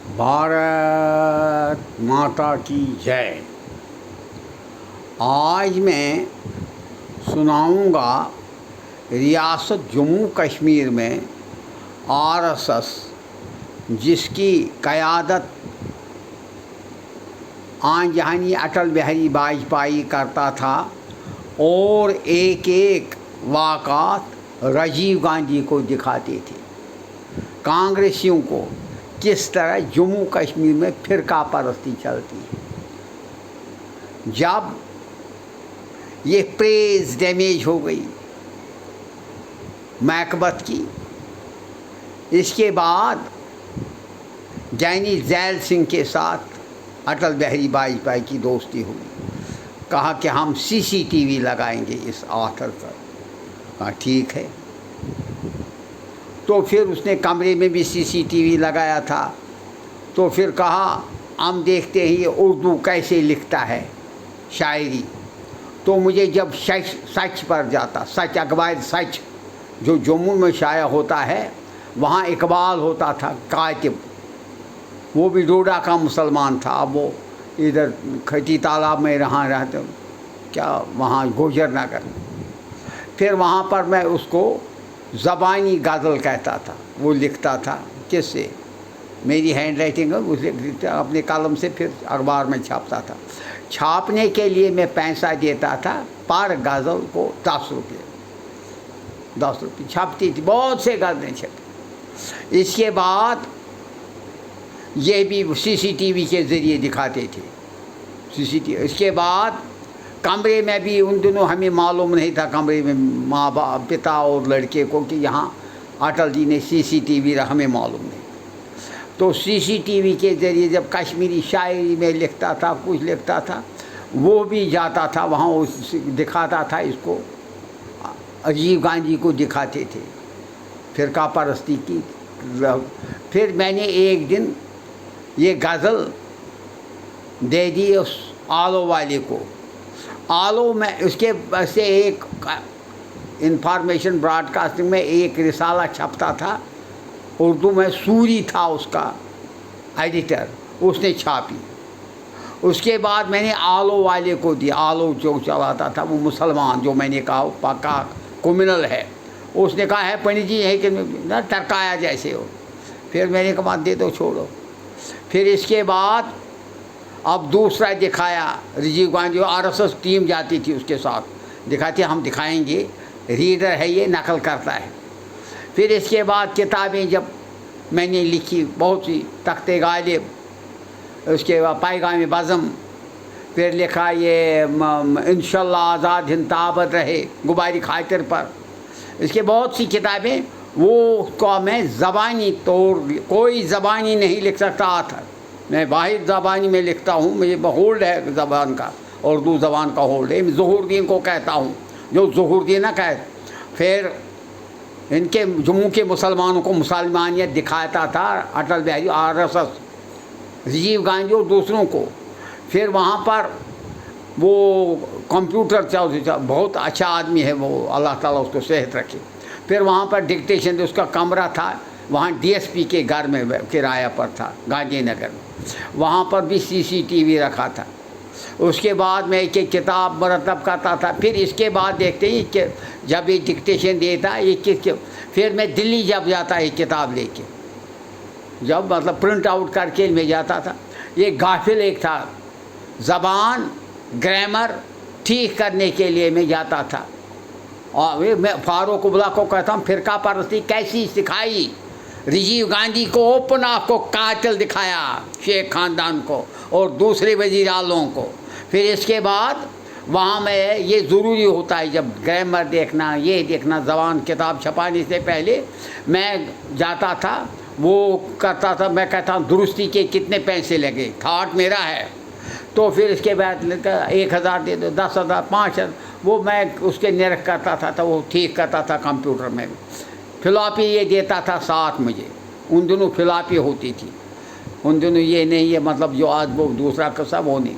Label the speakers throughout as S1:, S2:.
S1: भारत माता की जय। आज मैं सुनाऊंगा रियासत जम्मू कश्मीर में आरएसएस जिसकी क़यादत आन जहानी अटल बिहारी वाजपेयी करता था और एक एक वाक़ात राजीव गांधी को दिखाते थे। कांग्रेसियों को किस तरह जम्मू कश्मीर में फ़िरका परस्ती चलती है। जब ये प्रेस डैमेज हो गई मैकबत की, इसके बाद जैनी जैल सिंह के साथ अटल बिहारी वाजपेयी की दोस्ती हुई। कहा कि हम सीसीटीवी लगाएंगे इस आथर पर। कहा ठीक है। तो फिर उसने कमरे में भी सीसीटीवी लगाया था। तो फिर कहा हम देखते हैं ये उर्दू कैसे लिखता है शायरी। तो मुझे जब सच पर जाता, सच अखबार सच जो जम्मू में शाया होता है, वहाँ इकबाल होता था कातिब। वो भी डोडा का मुसलमान था। अब वो इधर खटी तालाब में रहते क्या वहाँ गोजर नगर। फिर वहाँ पर मैं उसको ज़बानी गज़ल कहता था। वो लिखता था किससे, मेरी हैंड राइटिंग है, उसे अपने कलम से फिर अखबार में छापता था। छापने के लिए मैं पैसा देता था पर गज़ल को 10 रुपये छपती थी। बहुत से गज़लें छपी। इसके बाद ये भी सीसीटीवी के ज़रिए दिखाते थे सीसीटीवी। इसके बाद कमरे में भी उन दिनों हमें मालूम नहीं था, कमरे में माँ बाप पिता और लड़के को, कि यहाँ अटल जी ने सीसीटीवी रखा, हमें मालूम नहीं। तो सीसीटीवी के ज़रिए जब कश्मीरी शायरी में लिखता था, कुछ लिखता था, वो भी जाता था वहाँ, उस दिखाता था। इसको राजीव गांधी को दिखाते थे फ़िरका परस्ती की। फिर मैंने एक दिन ये गज़ल दे दी उस आलो वाले को। आलो में उसके से एक इंफॉर्मेशन ब्रॉडकास्टिंग में एक रिसाला छपता था उर्दू में। सूरी था उसका एडिटर, उसने छापी। उसके बाद मैंने आलो वाले को दिया। आलो जो चलाता था वो मुसलमान, जो मैंने कहा पक्का क्रिमिनल है। उसने कहा है पंडित जी है कि ना टरकाया जैसे हो। फिर मैंने कहा दे दो, छोड़ो। फिर इसके बाद अब दूसरा दिखाया राजीव गांधी, आरएसएस टीम जाती थी उसके साथ, दिखाती हम दिखाएंगे रीडर है ये, नकल करता है। फिर इसके बाद किताबें जब मैंने लिखी बहुत सी, तख्ते गालिब, उसके बाद पैगाम बज़म, फिर लिखा ये इंशाल्लाह आज़ाद हिंद ताबत रहे गुबारी खातिर पर। इसके बहुत सी किताबें वो को मैं ज़बानी तौर, कोई ज़बानी नहीं लिख सकता था। मैं वाहिद ज़बानी में लिखता हूँ, मुझे होल्ड है ज़बान का, उर्दू ज़बान का होल्ड है। ज़ुहूरुद्दीन को कहता हूँ, जो ज़ुहूरुद्दीन कहे। फिर इनके जम्मू के मुसलमानों को मुसलमानियत दिखाता था अटल बिहारी, आरएसएस, राजीव गांधी और दूसरों को। फिर वहाँ पर वो कंप्यूटर चल, बहुत अच्छा आदमी है वो, अल्लाह ताला उसको सेहत रखे। फिर वहाँ पर डिक्टेशन, उसका कमरा था वहाँ डीएसपी के घर में किराया पर था गांधीनगर में। वहाँ पर भी सीसीटीवी रखा था। उसके बाद मैं एक किताब मरतब करता था। फिर इसके बाद देखते ही कि जब ये डिक्टेशन देता ये, फिर मैं दिल्ली जब जाता ये किताब लेके, जब मतलब प्रिंट आउट करके मैं जाता था। ये गाफिल एक था, ज़बान ग्रामर ठीक करने के लिए मैं जाता था। और मैं फारूक उबला को कहता हूँ फ़िरका परस्ती कैसी सिखाई। राजीव गांधी को ओपन आपको कातिल दिखाया, शेख ख़ानदान को और दूसरे वज़ीर आलों को। फिर इसके बाद वहाँ में ये ज़रूरी होता है जब ग्रामर देखना, ये देखना, ज़बान किताब छपाने से पहले मैं जाता था, वो करता था। मैं कहता हूँ दुरुस्ती के कितने पैसे लगे, थाट मेरा है। तो फिर इसके बाद 1000 दे दो, 10,000, 5,000, वो मैं उसके निरख करता था। तो वो ठीक करता था कंप्यूटर में। फिलॉपी ये देता था साथ मुझे। उन दिनों फिलॉपी होती थी, उन दिनों ये नहीं है मतलब जो आज वो दूसरा कसा वो नहीं।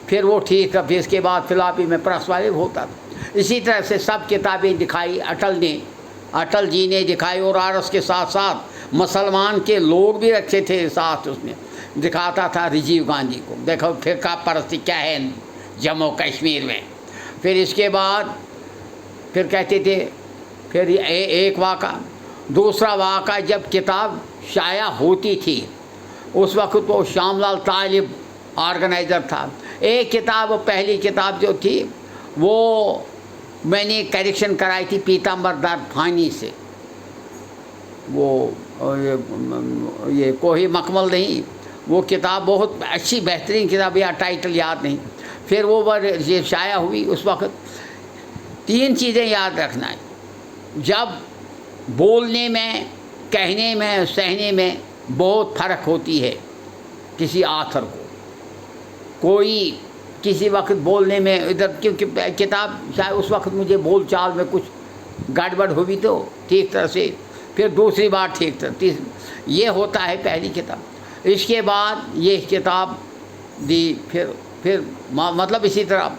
S1: फिर वो ठीक है। फिर इसके बाद फिलॉपी में प्रेस वाले होता था। इसी तरह से सब किताबें दिखाई अटल जी ने दिखाई। और आरएस के साथ साथ मुसलमान के लोग भी रखे थे साथ उसमें। दिखाता था राजीव गांधी को, देखो फिरका परस्ती क्या है जम्मू कश्मीर में। फिर इसके बाद फिर कहते थे, फिर एक वाक़ा, दूसरा वाक़ा जब किताब शाया होती थी उस वक्त वो श्यामलाल तालिब ऑर्गेनाइज़र था। एक किताब, पहली किताब जो थी वो मैंने करेक्शन कराई थी पीताम्बर दास फानी से, वो ये कोही मकमल नहीं, वो किताब बहुत अच्छी बेहतरीन किताब, या टाइटल याद नहीं। फिर वो ये शाया हुई उस वक्त। 3 चीज़ें याद रखना है, जब बोलने में, कहने में, सहने में बहुत फ़र्क होती है किसी आथर को। कोई किसी वक्त बोलने में इधर, क्योंकि किताब शायद उस वक्त मुझे बोल चाल में कुछ गड़बड़ हुई तो ठीक तरह से, फिर दूसरी बार ठीक तरह, ये होता है पहली किताब। इसके बाद ये किताब दी, फिर मतलब इसी तरह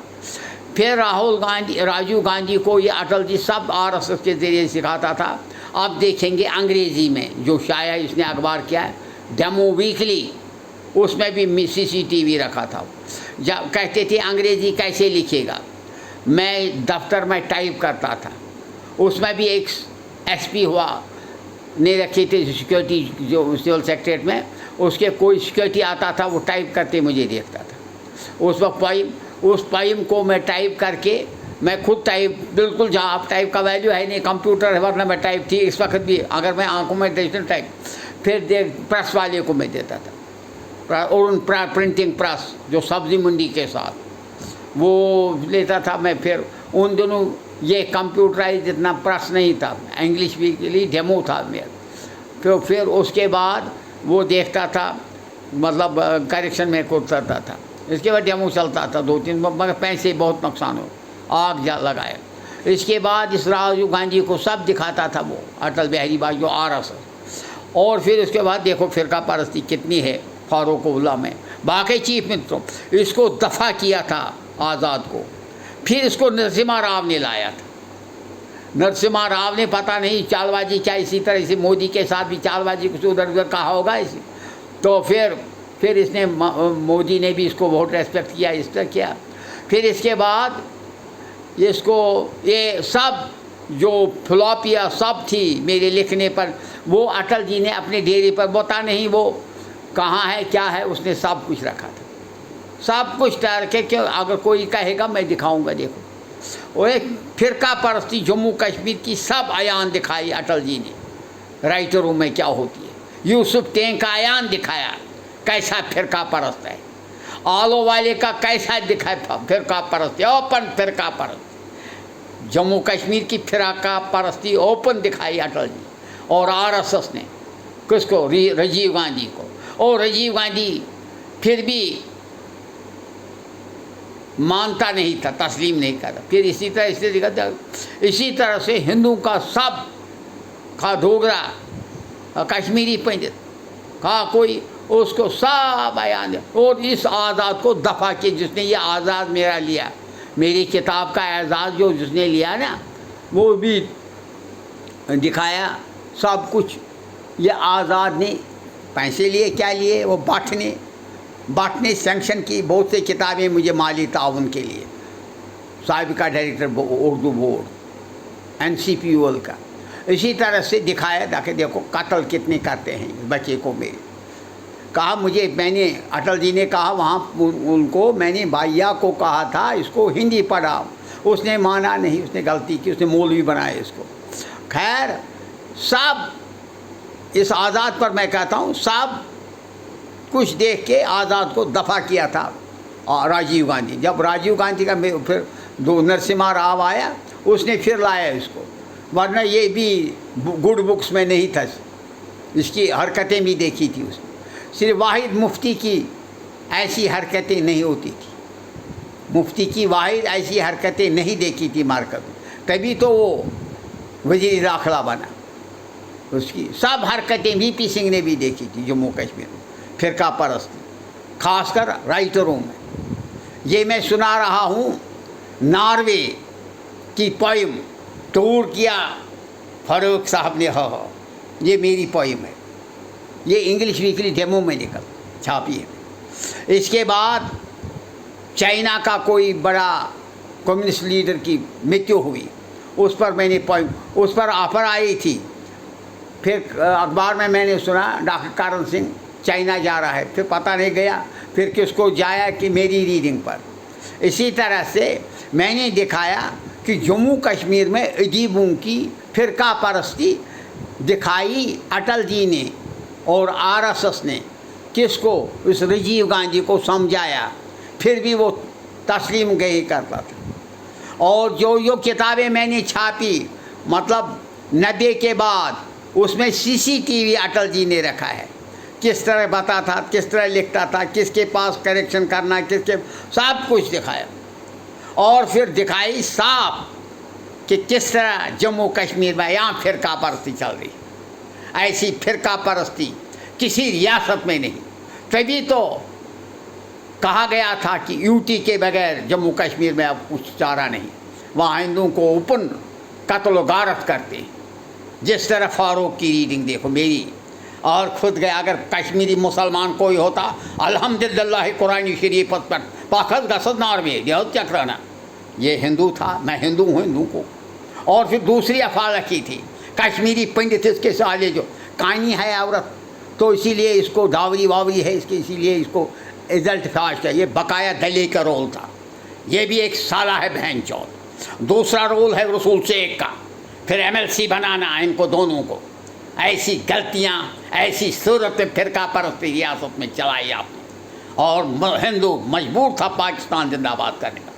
S1: फिर राजीव गांधी को ये अटल जी सब RSS के ज़रिए सिखाता था। अब देखेंगे अंग्रेज़ी में जो शाया इसने अखबार किया है, डेमो वीकली, उसमें भी CCTV रखा था। जब कहते थे अंग्रेज़ी कैसे लिखेगा, मैं दफ्तर में टाइप करता था, उसमें भी एक SP हुआ ने रखे थे सिक्योरिटी, जो सिविल सेक्रेटरीट में, उसके कोई सिक्योरिटी आता था वो टाइप करते मुझे देखता था। उस वक्त उस पोइम को मैं टाइप करके, मैं खुद टाइप, बिल्कुल जहाँ आप टाइप का वैल्यू है नहीं, कंप्यूटर है, वरना मैं टाइप थी इस वक्त भी, अगर मैं आंखों में देखता टाइप, फिर प्रेस वाले को मैं देता था, और उन प्रिंटिंग प्रेस जो सब्जी मंडी के साथ वो लेता था मैं। फिर उन दोनों ये कंप्यूटराइज इतना प्रेस नहीं था, इंग्लिश वीकली डेमो था मेरा। फिर उसके बाद वो देखता था, मतलब करेक्शन में खुद करता था। इसके बाद डेमो चलता था 2-3, मगर पैसे बहुत नुकसान हो, आग लगाए। इसके बाद इस राजीव गांधी को सब दिखाता था वो अटल बिहारी वाजपेयी RSS। और फिर उसके बाद देखो फिरका परस्ती कितनी है फारूकुल्लाह में। बाकी चीफ मित्रों, इसको दफ़ा किया था आज़ाद को, फिर इसको नरसिम्हा राव ने लाया था। नरसिम्हा राव ने पता नहीं चालबाजी क्या, इसी तरह से मोदी के साथ भी चालबाजी कुछ उधर उधर कहा होगा इसी, तो फिर इसने, मोदी ने भी इसको बहुत रेस्पेक्ट किया, इस तरह किया। फिर इसके बाद इसको ये सब जो फ्लॉपिया सब थी मेरे लिखने पर, वो अटल जी ने अपने डेरे पर, बता नहीं वो कहाँ है क्या है, उसने सब कुछ रखा था, सब कुछ तैयार के, क्यों अगर कोई कहेगा मैं दिखाऊंगा। देखो वो एक फिरका परस्ती जम्मू कश्मीर की सब आयान दिखाई अटल जी ने, राइटरों में क्या होती है। यूसुफ टैंक का आयान दिखाया कैसा फिरका परस्त है, आलो वाले का कैसा दिखाया फिरका परस्ती, ओपन फिरका परस्ती, जम्मू कश्मीर की फिरका परस्ती ओपन दिखाई अटल जी और RSS ने। किसको? राजीव गांधी को। और राजीव गांधी फिर भी मानता नहीं था, तस्लीम नहीं करता। फिर इसी इसी तरह से हिंदू का सब खा डोगरा कश्मीरी पंडित कहा कोई, उसको सब बयान। और इस आज़ाद को दफ़ा के, जिसने ये आज़ाद मेरा लिया, मेरी किताब का एजाज़ जो जिसने लिया ना, वो भी दिखाया सब कुछ। ये आज़ाद ने पैसे लिए, क्या लिए, वो बांटने सेंक्शन की बहुत सी किताबें मुझे माली ताउन के लिए, साबिका डायरेक्टर उर्दू बोर्ड NCPUL का। इसी तरह से दिखाया ताकि देखो कत्ल कितने करते हैं बच्चे को। मेरे कहा मुझे, मैंने, अटल जी ने कहा वहाँ उनको, मैंने भैया को कहा था इसको हिंदी पढ़ाओ, उसने माना नहीं, उसने गलती की, उसने मौलवी बनाया इसको। खैर सब इस आज़ाद पर मैं कहता हूँ सब कुछ देख के आज़ाद को दफ़ा किया था राजीव गांधी। जब राजीव गांधी का फिर नरसिम्हा राव आया, उसने फिर लाया इसको, वरना ये भी गुड बुक्स में नहीं था। इसकी हरकतें भी देखी थी उसने। सिर्फ वाहिद मुफ्ती की ऐसी हरकतें नहीं होती थी, मुफ्ती की वाहिद ऐसी हरकतें नहीं देखी थी मार्केट में, तभी तो वो वज़ीर दाखिला बना। उसकी सब हरकतें VP सिंह ने भी देखी थी जम्मू कश्मीर में, फिरका परस्त, खासकर राइटरों में। ये मैं सुना रहा हूँ नॉर्वे की पोइम टूर किया फारूक साहब ने, हाँ ये मेरी पोइम है, ये इंग्लिश वीकली डेमो में निकल। छापी है। इसके बाद चाइना का कोई बड़ा कम्युनिस्ट लीडर की मृत्यु हुई, उस पर मैंने उस पर ऑफर आई थी। फिर अखबार में मैंने सुना डॉक्टर कारण सिंह चाइना जा रहा है, फिर पता नहीं गया, फिर किसको जाया कि मेरी रीडिंग पर। इसी तरह से मैंने दिखाया कि जम्मू कश्मीर में अजीबों की फ़िरका परस्ती दिखाई अटल जी ने और आरएसएस ने। किसको? उस राजीव गांधी को समझाया, फिर भी वो तस्लीम नहीं करता था। और जो किताबें मैंने छापी, मतलब 90 के बाद, उसमें सीसीटीवी अटल जी ने रखा है। किस तरह बताता था, किस तरह लिखता था, किसके पास करेक्शन करना, किसके, सब कुछ दिखाया। और फिर दिखाई साफ कि किस तरह जम्मू कश्मीर में यहाँ फ़िरका परस्ती चल रही। ऐसी फ़िरका परस्ती किसी रियासत में नहीं। तभी तो कहा गया था कि यूटी के बगैर जम्मू कश्मीर में अब कुछ चारा नहीं। वहाँ हिंदुओं को ओपन कत्ल गारत करते। जिस तरह फारूक की रीडिंग देखो मेरी, और खुद गया अगर कश्मीरी मुसलमान कोई होता, अल्हम्दुलिल्लाह कुरानी शरीफ पर पाखत गसद नार में देहत चक्राना, ये हिंदू था, मैं हिंदू हूँ, हिंदू को। और फिर दूसरी अफवाह रखी थी, कश्मीरी पंडित इसके साले जो कानी है औरत, तो इसीलिए इसको डावरी वावरी है इसकी, इसीलिए इसको इज्जत फास्ट है। ये बकाया दली का रोल था। ये भी एक साला है बहन चौथ। दूसरा रोल है रसूल शेख का, फिर एमएलसी बनाना इनको दोनों को। ऐसी गलतियाँ, ऐसी सूरत फ़िरका परस्ती रियासत में चलाई आपने, और हिंदू मजबूर था पाकिस्तान जिंदाबाद करने का।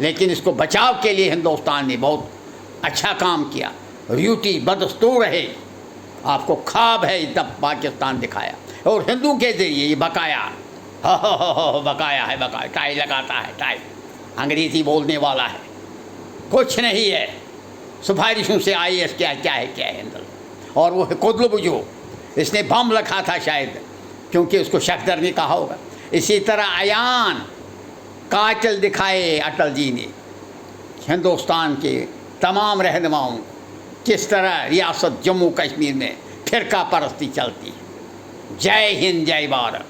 S1: लेकिन इसको बचाव के लिए हिंदुस्तान ने बहुत अच्छा काम किया। ड्यूटी बदस्तूर है, आपको ख्वाब है तब पाकिस्तान दिखाया, और हिंदू के ज़रिए ये बकाया, हो बकाया है, बकाया टाई लगाता है, टाई अंग्रेज़ी बोलने वाला है, कुछ नहीं है, सिफारिशों से IAS क्या है हिंदू। और वो कुतुब जो इसने बम रखा था शायद, क्योंकि उसको शक्दर ने कहा होगा। इसी तरह अयान कातिल दिखाए अटल जी ने हिंदुस्तान के तमाम रहनुमाओं, किस तरह रियासत जम्मू कश्मीर में फ़िरका परस्ती चलती है। जय हिंद, जय भारत।